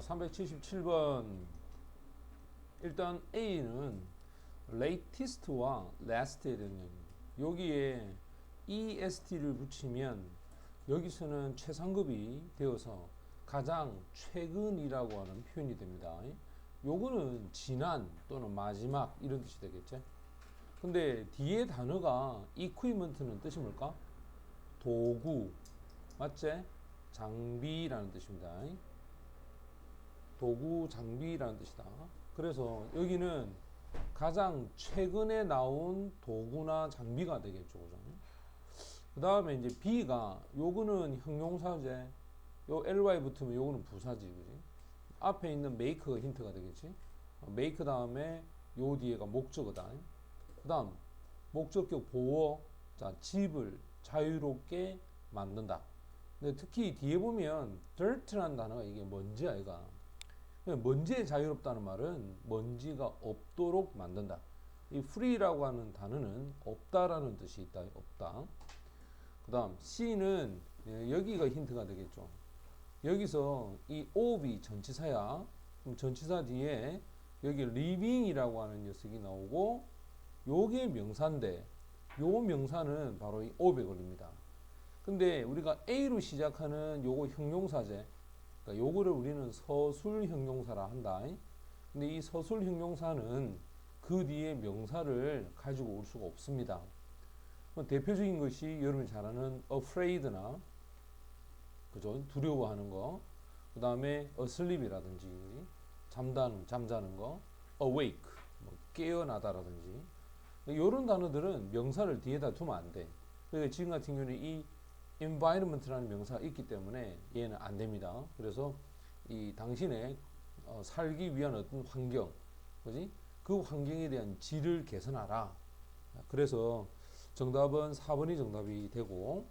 자, 377번. 일단 A는 latest와 last에 대한 얘기입니다. 여기에 EST를 붙이면 여기서는 최상급이 되어서 가장 최근이라고 하는 표현이 됩니다. 요거는 지난 또는 마지막 이런 뜻이 되겠죠. 근데 뒤에 단어가 equipment는 뜻이 뭘까? 도구, 맞지? 장비라는 뜻입니다. 도구, 장비라는 뜻이다. 그래서 여기는 가장 최근에 나온 도구나 장비가 되겠죠. 그죠? 그 다음에 이제 B가 요거는 형용사제. 요 ly 붙으면 요거는 부사지. 그지? 앞에 있는 make가 힌트가 되겠지. make 다음에 요 뒤에가 목적어다. 그 다음 목적격 보어. 자, 집을 자유롭게 만든다. 근데 특히 뒤에 보면 dirt라는 단어가 이게 먼지야, 얘가. 먼지에 자유롭다는 말은 먼지가 없도록 만든다. 이 free라고 하는 단어는 없다라는 뜻이 있다. 없다. 그 다음 C는 여기가 힌트가 되겠죠. 여기서 이 of이 전치사야. 그럼 전치사 뒤에 여기 living이라고 하는 녀석이 나오고 요게 명사인데 요 명사는 바로 이 of에 걸립니다. 근데 우리가 A로 시작하는 요거 형용사제. 그러니까 요거를 우리는 서술 형용사라 한다. 근데 이 서술 형용사는 그 뒤에 명사를 가지고 올 수가 없습니다. 대표적인 것이 여러분이 잘 아는 afraid나, 그죠? 두려워하는 거. 그 다음에 asleep이라든지, 잠자는 거. awake, 뭐 깨어나다라든지. 이런 단어들은 명사를 뒤에다 두면 안 돼. 그러니까 지금 같은 경우는 이 environment라는 명사가 있기 때문에 얘는 안 됩니다. 그래서 이 당신의 살기 위한 어떤 환경, 그지? 그 환경에 대한 질을 개선하라. 그래서 정답은 4번이 정답이 되고,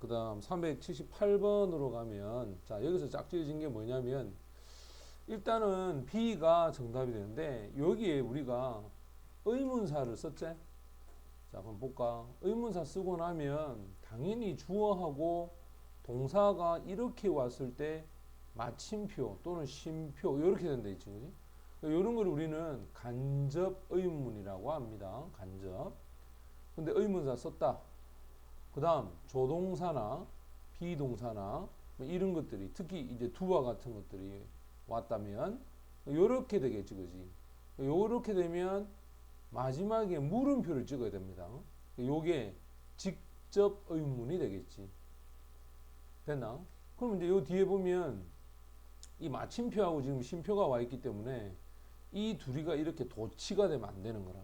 그 다음 378번으로 가면, 자, 여기서 짝지어진 게 뭐냐면, 일단은 B가 정답이 되는데, 여기에 우리가 의문사를 썼지? 자, 한번 볼까? 의문사 쓰고 나면 당연히 주어하고 동사가 이렇게 왔을 때 마침표 또는 쉼표 이렇게 된다 있지, 그지? 이런 걸 우리는 간접 의문이라고 합니다. 간접. 근데 의문사 썼다. 그 다음 조동사나 비동사나 뭐 이런 것들이 특히 이제 두와 같은 것들이 왔다면 요렇게 되겠지, 그지? 요렇게 되면 마지막에 물음표를 찍어야 됩니다. 요게 직접 의문이 되겠지. 됐나? 그럼 이제 요 뒤에 보면 이 마침표하고 지금 쉼표가 와 있기 때문에 이 둘이가 이렇게 도치가 되면 안 되는 거라.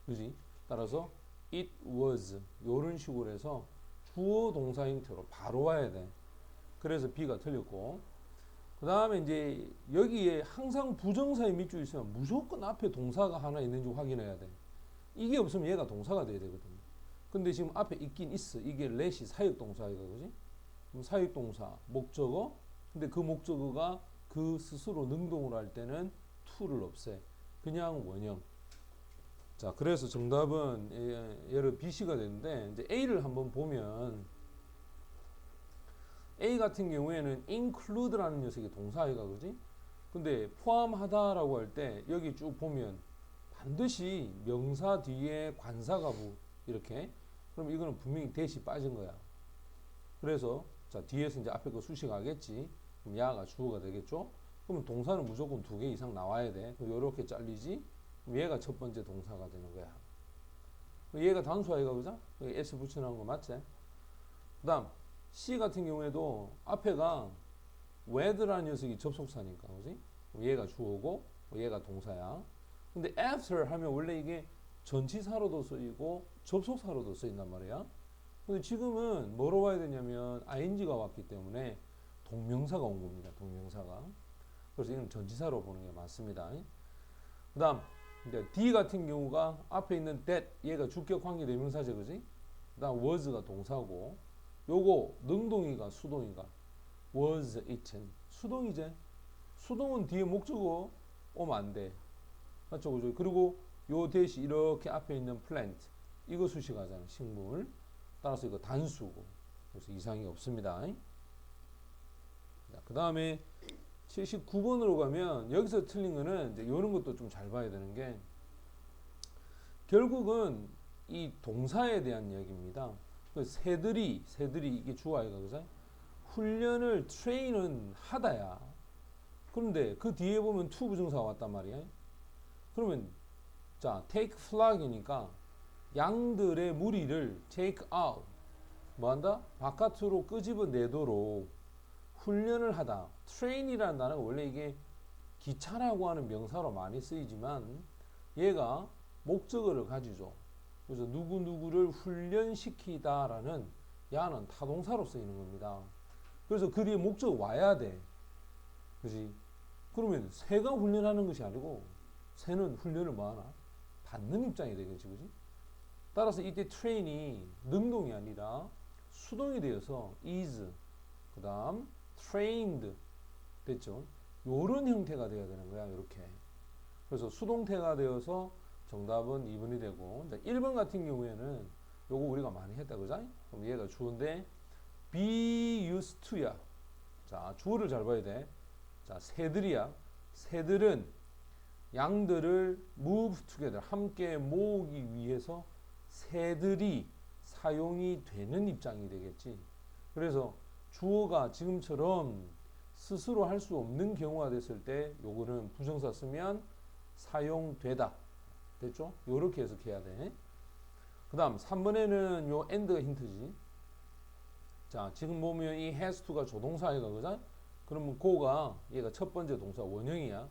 그지? 따라서 it was 요런 식으로 해서 주어 동사 형태로 바로 와야 돼. 그래서 B가 틀렸고, 그 다음에 이제 여기에 항상 부정사의 밑줄 있으면 무조건 앞에 동사가 하나 있는지 확인해야 돼. 이게 없으면 얘가 동사가 돼야 되거든. 근데 지금 앞에 있긴 있어. 이게 let이 사역동사이가, 그지? 그럼 사역동사, 목적어. 근데 그 목적어가 그 스스로 능동으로 할 때는 to를 없애. 그냥 원형. 자, 그래서 정답은 얘를 BC가 되는데, 이제 A를 한번 보면, A 같은 경우에는 include라는 녀석이 동사이가, 그지? 근데 포함하다라고 할 때 여기 쭉 보면 반드시 명사 뒤에 관사가부 이렇게. 그럼 이거는 분명히 대시 빠진 거야. 그래서 자, 뒤에서 이제 앞에 거 수식하겠지. 그럼 야가 주어가 되겠죠? 그러면 동사는 무조건 2개 이상 나와야 돼. 그럼 이렇게 잘리지? 그럼 얘가 첫 번째 동사가 되는 거야. 얘가 단수아이가, 그죠? 여기 S 붙여놓은 거 맞지? 그 다음 C 같은 경우에도 앞에가 with라는 녀석이 접속사니까, 그지? 얘가 주어고 얘가 동사야. 근데 after 하면 원래 이게 전치사로도 쓰이고 접속사로도 쓰인단 말이야. 근데 지금은 뭐로 와야 되냐면 ing가 왔기 때문에 동명사가 온 겁니다. 동명사가. 그래서 이건 전치사로 보는 게 맞습니다. 그 다음 이제 D 같은 경우가 앞에 있는 that 얘가 주격 관계 대명사죠, 그지? 그 다음 was가 동사고 요거 능동이가 수동이가 was eaten 수동이제. 수동은 뒤에 목적어 오면 안 돼. 맞죠, 그죠? 그리고 요 대시 이렇게 앞에 있는 plant 이거 수식하잖아, 식물. 따라서 이거 단수고. 그래서 이상이 없습니다. 그 다음에 79번으로 가면 여기서 틀린 거는 이제 이런 것도 좀 잘 봐야 되는 게 결국은 이 동사에 대한 이야기입니다. 그 새들이 이게 주어 아이가 그죠? 훈련을 트레인은 하다야. 그런데 그 뒤에 보면 to 부정사가 왔단 말이야. 그러면 자 take flock이니까 양들의 무리를 take out 뭐한다? 바깥으로 끄집어내도록 훈련을 하다. train이라는 단어가 원래 이게 기차라고 하는 명사로 많이 쓰이지만 얘가 목적어를 가지죠. 그래서 누구누구를 훈련시키다라는 야는 타동사로 쓰이는 겁니다. 그래서 그 뒤에 목적어 와야 돼. 그지? 그러면 새가 훈련하는 것이 아니고 새는 훈련을 뭐하나? 받는 입장이 되겠지. 그지? 따라서 이때 train이 능동이 아니라 수동이 되어서 is 그 다음 trained 됐죠. 요런 형태가 되어야 되는 거야. 이렇게. 그래서 수동태가 되어서 정답은 2번이 되고 1번 같은 경우에는 요거 우리가 많이 했다. 그죠? 그럼 얘가 주어인데 be used to야. 자, 주어를 잘 봐야 돼. 자, 새들이야. 새들은 양들을 move together 함께 모으기 위해서 새들이 사용이 되는 입장이 되겠지. 그래서 주어가 지금처럼 스스로 할 수 없는 경우가 됐을 때 요거는 부정사 쓰면 사용되다. 됐죠? 요렇게 해석해야 돼. 그 다음 3번에는 요 and가 힌트지. 자, 지금 보면 이 has to가 조동사이가 그죠? 그러면 go가 얘가 첫 번째 동사 원형이야.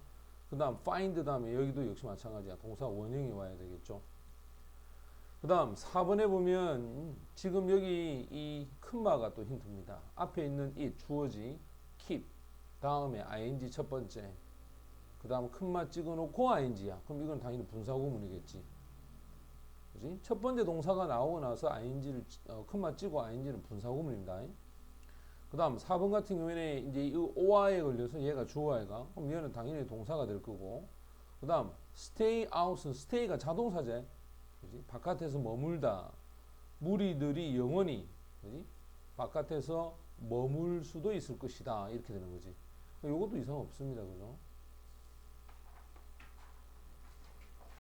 그 다음 find 다음에 여기도 역시 마찬가지야. 동사 원형이 와야 되겠죠. 그 다음 4번에 보면 지금 여기 이 큰 마가 또 힌트입니다. 앞에 있는 이 주어지 keep 다음에 ing 첫 번째 그 다음 큰 마 찍어놓고 ing야. 그럼 이건 당연히 분사구문이겠지. 그지? 첫 번째 동사가 나오고 나서 ing를 큰 마 찍고 ing는 분사구문입니다. 그 다음 4번 같은 경우에는 이제 이 oi에 걸려서 얘가 주어이가 그럼 얘는 당연히 동사가 될 거고 그 다음 stay out은 stay가 자동사제 그지? 바깥에서 머물다 무리들이 영원히 그지? 바깥에서 머물 수도 있을 것이다 이렇게 되는 거지. 이것도 이상 없습니다. 그죠?